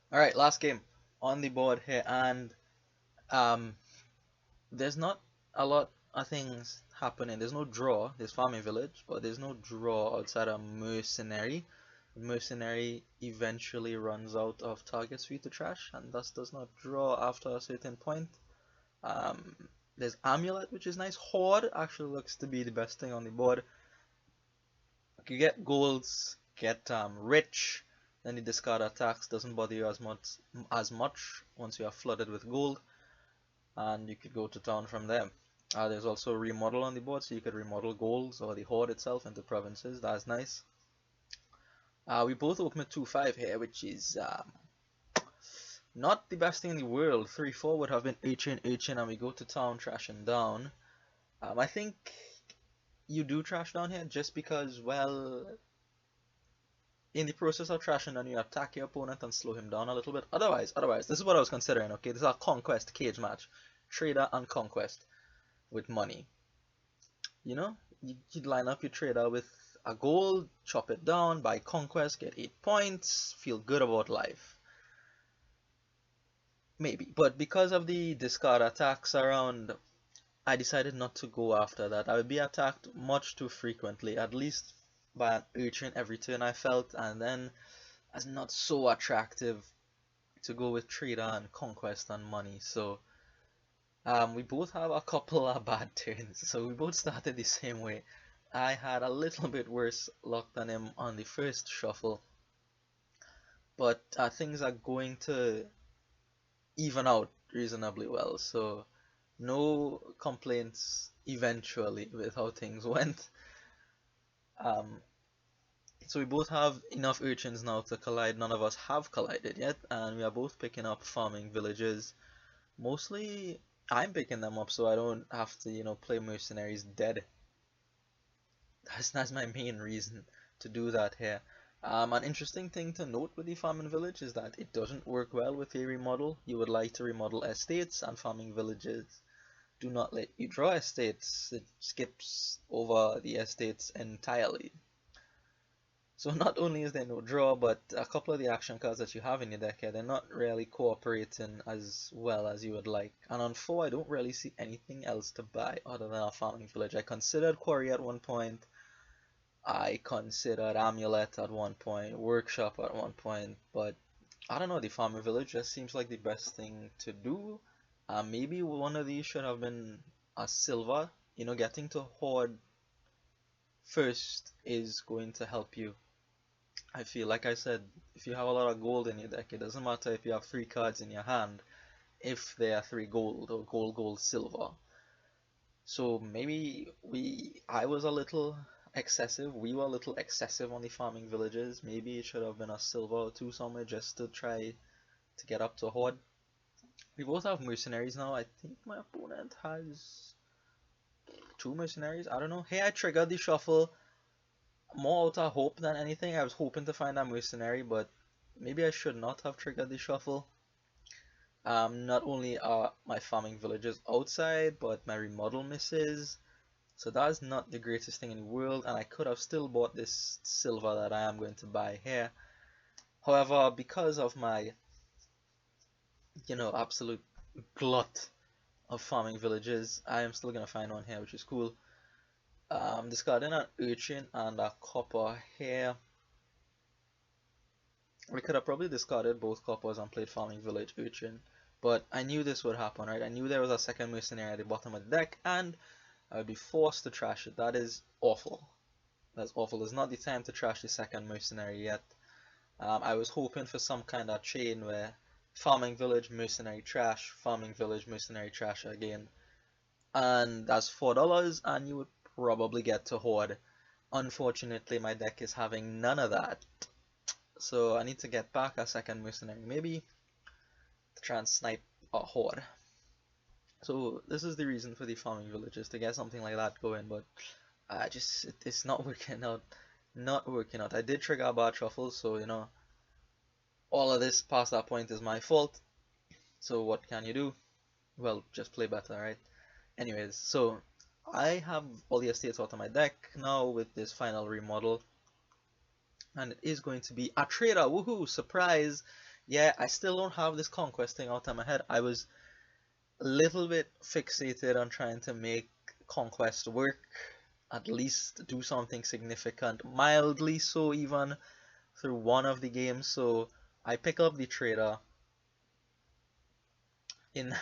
All right, last game on the board here, and um, there's not a lot of things happening. There's no draw. There's farming village, but there's no draw outside of mercenary. Mercenary eventually runs out of targets for you to trash, and thus does not draw after a certain point. Um, there's amulet, which is nice. Horde actually looks to be the best thing on the board. You get golds, get rich, then the discard attacks doesn't bother you as much once you are flooded with gold, and you could go to town from there. There's also remodel on the board, so you could remodel golds or the horde itself into provinces. That's nice. We both open with 2-5 here, which is not the best thing in the world. 3-4 would have been Attrition, and we go to town trashing down. I think you do trash down here just because, well, in the process of trashing down, you attack your opponent and slow him down a little bit. Otherwise, this is what I was considering. Okay, this is a conquest cage match, trader and conquest with money. You know, you'd line up your trader with a gold, chop it down, buy conquest, get 8 points, feel good about life. Maybe, but because of the discard attacks around, I decided not to go after that. I would be attacked much too frequently, at least by an urchin every turn I felt, and then as not so attractive to go with trader and conquest and money. So we both have a couple of bad turns. So we both started the same way. I had a little bit worse luck than him on the first shuffle, but things are going to even out reasonably well. So no complaints eventually with how things went. Um, so we both have enough urchins now to collide. None of us have collided yet, and we are both picking up farming villages. Mostly, I'm picking them up so I don't have to, play mercenaries dead. That's my main reason to do that here. An interesting thing to note with the farming village is that it doesn't work well with a remodel. You would like to remodel estates, and farming villages do not let you draw estates. It skips over the estates entirely. So not only is there no draw, but a couple of the action cards that you have in your deck here, they're not really cooperating as well as you would like. And on 4, I don't really see anything else to buy other than a farming village. I considered Quarry at one point. I considered Amulet at one point, Workshop at one point, but I don't know, the farming village just seems like the best thing to do. Maybe one of these should have been a silver. Getting to Horde first is going to help you. I feel like I said, if you have a lot of gold in your deck, it doesn't matter if you have 3 cards in your hand, if they are 3 gold or gold, gold, silver. So maybe I was a little excessive, we were a little excessive on the farming villages. Maybe it should have been a silver or 2 somewhere just to try to get up to Horde. We both have mercenaries now. I think my opponent has 2 mercenaries. I don't know. Hey, I triggered the shuffle more out of hope than anything. I was hoping to find a mercenary, but maybe I should not have triggered the shuffle. Not only are my farming villages outside, but my remodel misses. So that's not the greatest thing in the world, and I could have still bought this silver that I am going to buy here. However, because of my, absolute glut of farming villages, I am still going to find one here, which is cool. Discarding an urchin and a copper here. We could have probably discarded both coppers and played farming village urchin, but I knew this would happen, right? I knew there was a second mercenary at the bottom of the deck, and I would be forced to trash it. That is awful. That's awful. It's not the time to trash the second mercenary yet. I was hoping for some kind of chain where farming village, mercenary trash, farming village, mercenary trash again. And that's $4, and you would probably get to Horde. Unfortunately, my deck is having none of that. So I need to get back a second mercenary, maybe to try and snipe a Horde. So this is the reason for the farming villages, to get something like that going, but it's not working out. Not working out. I did trigger a bad shuffle, so all of this past that point is my fault. So what can you do? Well, just play better, right? Anyways, so I have all the estates out of my deck now with this final remodel, and it is going to be a trader. Woohoo! Surprise! Yeah, I still don't have this conquest thing out of my head. I was a little bit fixated on trying to make conquest work, at least do something significant, mildly so even through one of the games. So I pick up the trader in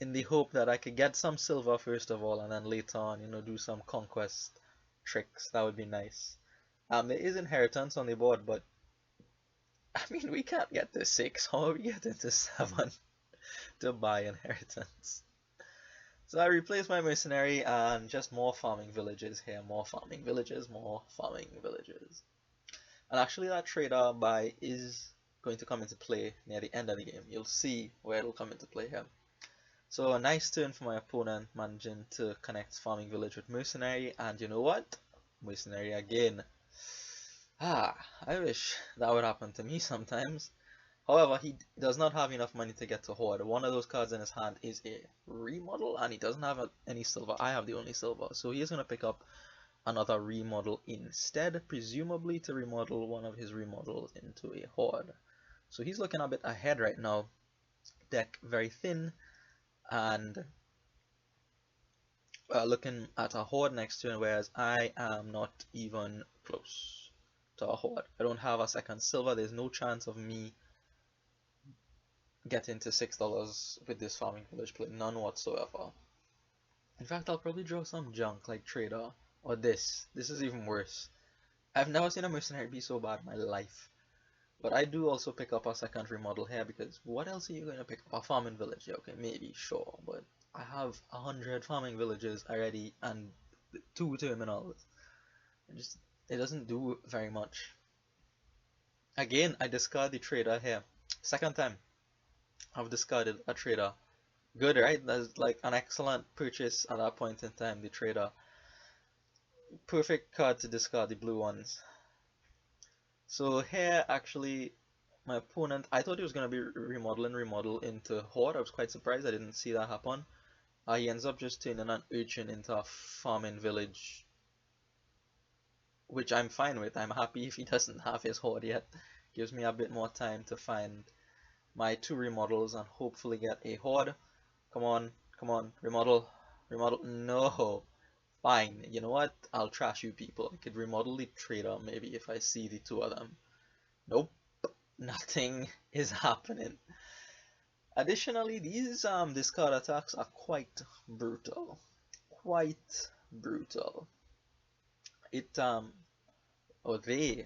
in the hope that I could get some silver first of all, and then later on, do some conquest tricks. That would be nice. There is inheritance on the board, but I mean, we can't get to 6. How are we getting to 7 to buy inheritance? So I replaced my mercenary and just more farming villages here, more farming villages, more farming villages. And actually that trader buy is going to come into play near the end of the game. You'll see where it'll come into play here. So a nice turn for my opponent, managing to connect farming village with mercenary, and you know what? Mercenary again. Ah, I wish that would happen to me sometimes. However, he does not have enough money to get to Horde. One of those cards in his hand is a remodel, and he doesn't have any silver. I have the only silver, so he is going to pick up another remodel instead, presumably to remodel one of his remodels into a Horde. So he's looking a bit ahead right now. Deck very thin, and looking at a Horde next to him, whereas I am not even close to a Horde. I don't have a second silver. There's no chance of me getting to $6 with this farming village play, none whatsoever. In fact, I'll probably draw some junk like Trader or this. This is even worse. I've never seen a mercenary be so bad in my life. But I do also pick up a secondary model here because what else are you going to pick up? A farming village? Yeah, okay, maybe, sure, but I have 100 farming villages already and 2 terminals. It doesn't do very much. Again, I discard the trader here. Second time I've discarded a trader. Good, right? That's like an excellent purchase at that point in time, the trader. Perfect card to discard the blue ones. So here, actually, my opponent, I thought he was going to be remodel into Horde. I was quite surprised I didn't see that happen. He ends up just turning an urchin into a farming village, which I'm fine with. I'm happy if he doesn't have his Horde yet. Gives me a bit more time to find my 2 remodels and hopefully get a Horde. Come on, come on, remodel, remodel, no. Fine, you know what? I'll trash you people. I could remodel the trader maybe if I see the 2 of them. Nope, nothing is happening. Additionally, these discard attacks are quite brutal. Quite brutal. They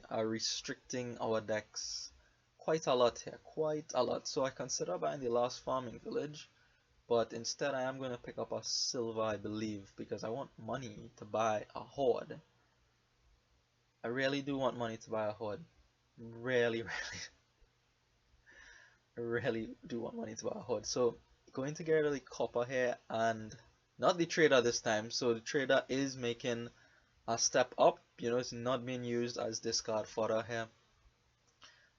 are restricting our decks quite a lot here, quite a lot. So I consider buying the last farming village, but instead I am going to pick up a silver, I believe, because I want money to buy a Horde. I really do want money to buy a Horde. Really, really do want money to buy a Horde. So going to get rid of the copper here and not the trader this time. So the trader is making a step up. It's not being used as discard fodder here.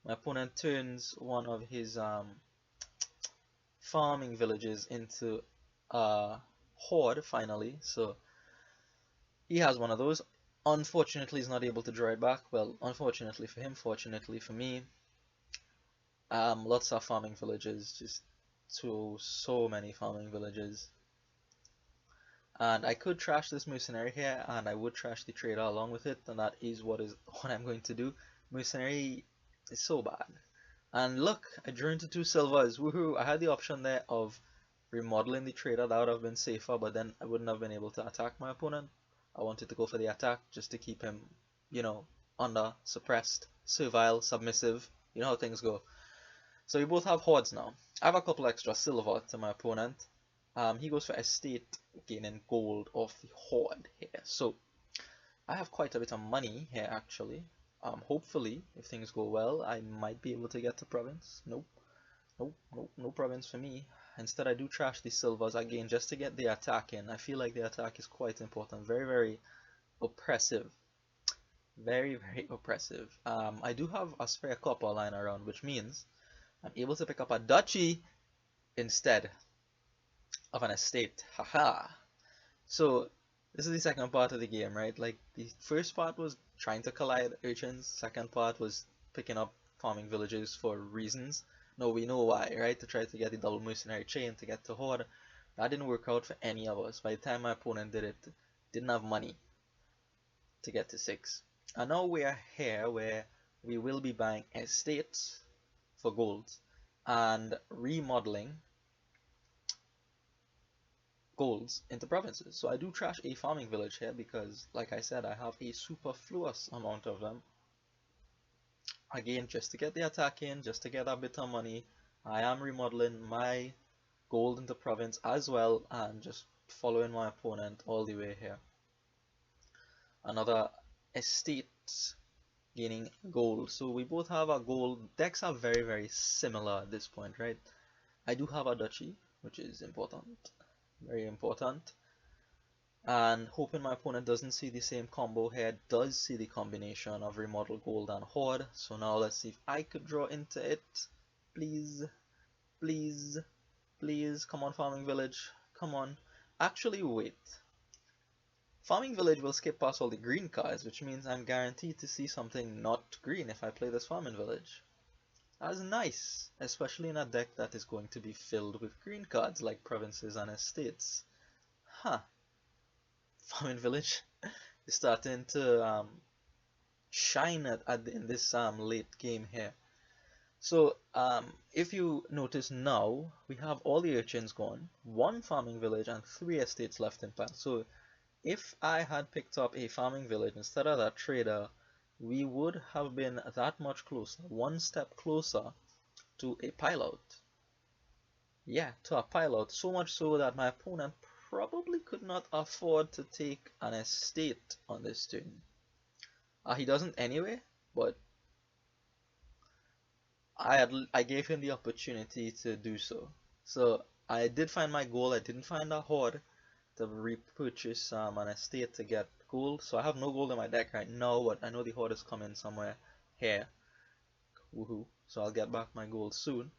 My opponent turns one of his farming villages into a Horde finally. So he has one of those. Unfortunately, he's not able to draw it back. Well, unfortunately for him, fortunately for me. Lots of farming villages, just so many farming villages. And I could trash this mercenary here, and I would trash the trader along with it, and that is what I'm going to do. Mercenary is so bad. And look, I drew into 2 silvers. Woohoo! I had the option there of remodeling the trader. That would have been safer, but then I wouldn't have been able to attack my opponent. I wanted to go for the attack just to keep him, under, suppressed, servile, submissive. You know how things go. So we both have hordes now. I have a couple extra silver to my opponent. He goes for estate, gaining gold off the horde here. So I have quite a bit of money here actually. Hopefully, if things go well, I might be able to get to province. Nope. Nope, nope, no province for me. Instead, I do trash the silvers again just to get the attack in. I feel like the attack is quite important. Very, very oppressive. Very, very oppressive. I do have a spare copper lying around, which means I'm able to pick up a duchy instead of an estate. Haha. So this is the second part of the game, right? Like the first part was trying to collide urchins. Second part was picking up farming villages for reasons. No, we know why, right? To try to get the double mercenary chain to get to Horde. That didn't work out for any of us. By the time my opponent did it, didn't have money to get to 6. And now we are here where we will be buying estates for gold and remodeling golds into provinces. So I do trash a farming village here because, like I said, I have a superfluous amount of them. Again, just to get the attack in, just to get a bit of money, I am remodeling my gold into province as well and just following my opponent all the way here. Another estate gaining gold. So we both have our gold. Decks are very similar at this point, right? I do have a duchy, which is important, very important. And hoping my opponent doesn't see the same combo here, does see the combination of remodel gold and horde. So now let's see if I could draw into it. Please, please, please, come on farming village, come on. Actually wait, farming village will skip past all the green cards, which means I'm guaranteed to see something not green if I play this farming village. That's nice, especially in a deck that is going to be filled with green cards like provinces and estates. Huh. Farming village is starting to shine in this late game here. So if you notice now, we have all the urchins gone, 1 farming village and 3 estates left in pile. So if I had picked up a farming village instead of that trader, we would have been that much closer, 1 step closer to a pileout. Yeah, to a pileout, so much so that my opponent probably could not afford to take an estate on this turn. He doesn't anyway, but I gave him the opportunity to do so. So I did find my goal. I didn't find a horde to repurchase an estate to get gold. So I have no gold in my deck right now, but I know the horde is coming somewhere here. Woohoo! So I'll get back my gold soon.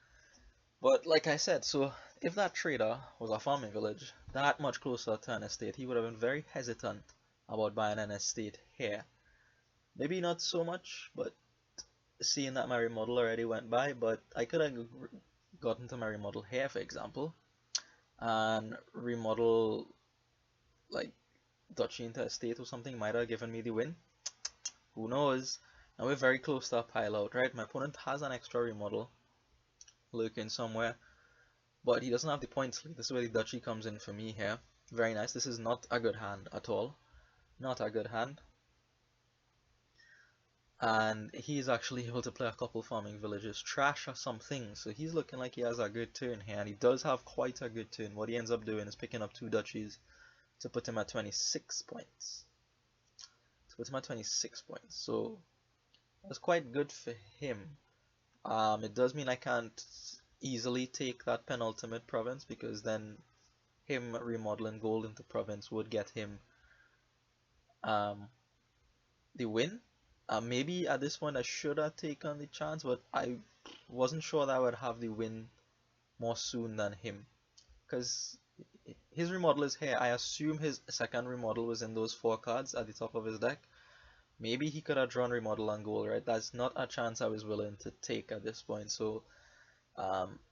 But like I said, so if that trader was a farming village that much closer to an estate, he would have been very hesitant about buying an estate here. Maybe not so much, but seeing that my remodel already went by, but I could have gotten to my remodel here, for example, and remodel like duchy into estate or something might have given me the win. Who knows? Now we're very close to a pile out, right? My opponent has an extra remodel lurking somewhere, but he doesn't have the points. This is where the duchy comes in for me here. Very nice. This is not a good hand at all. Not a good hand. And he's actually able to play a couple farming villages, trash or something. So he's looking like he has a good turn here, and he does have quite a good turn. What he ends up doing is picking up 2 duchies to put him at 26 points. So that's quite good for him. It does mean I can't easily take that penultimate province, because then him remodeling gold into province would get him the win. Maybe at this point I should have taken the chance, but I wasn't sure that I would have the win more soon than him, because his remodel is here. I assume his second remodel was in those 4 cards at the top of his deck. Maybe he could have drawn remodel and gold, right? That's not a chance I was willing to take at this point. So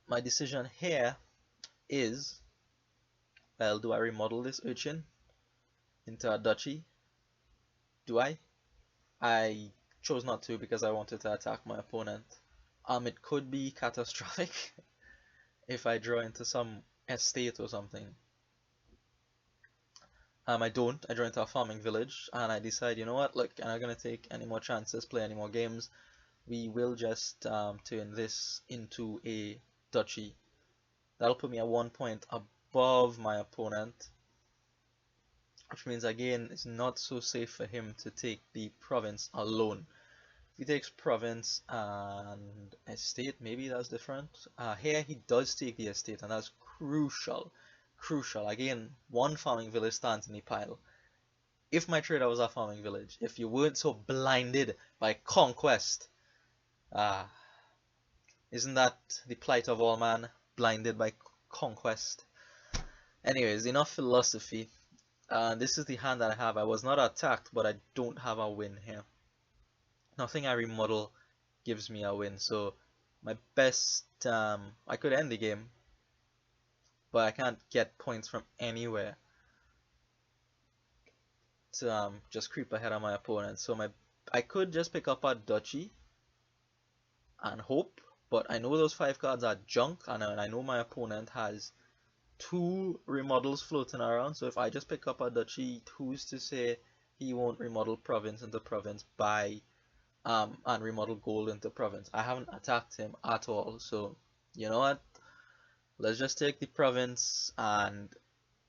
my decision here is, well, do I remodel this urchin into a duchy? Do I? I chose not to because I wanted to attack my opponent. It could be catastrophic if I draw into some estate or something. I don't. I draw into a farming village, and I decide, you know what, look, I'm not going to take any more chances, play any more games. We will just turn this into a duchy. That'll put me at 1 point above my opponent, which means, again, it's not so safe for him to take the province alone. If he takes province and estate, maybe that's different. Here he does take the estate, and that's crucial. Again, 1 farming village stands in the pile. If my trader was a farming village, if you weren't so blinded by Conquest, isn't that the plight of all man, blinded by Conquest? Anyways, enough philosophy. This is the hand that I have. I was not attacked, but I don't have a win here. Nothing I remodel gives me a win. So my best, I could end the game, but I can't get points from anywhere to just creep ahead of my opponent. So I could just pick up a duchy and hope, but I know those 5 cards are junk, and I know my opponent has 2 remodels floating around. So if I just pick up a duchy, who's to say he won't remodel province into province by and remodel gold into province? I haven't attacked him at all, so you know what? Let's just take the province and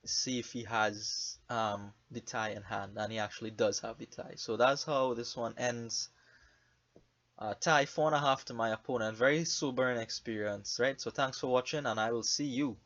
see if he has the tie in hand, and he actually does have the tie. So that's how this one ends. Tie 4.5 to my opponent. Very sobering experience, right? So thanks for watching, and I will see you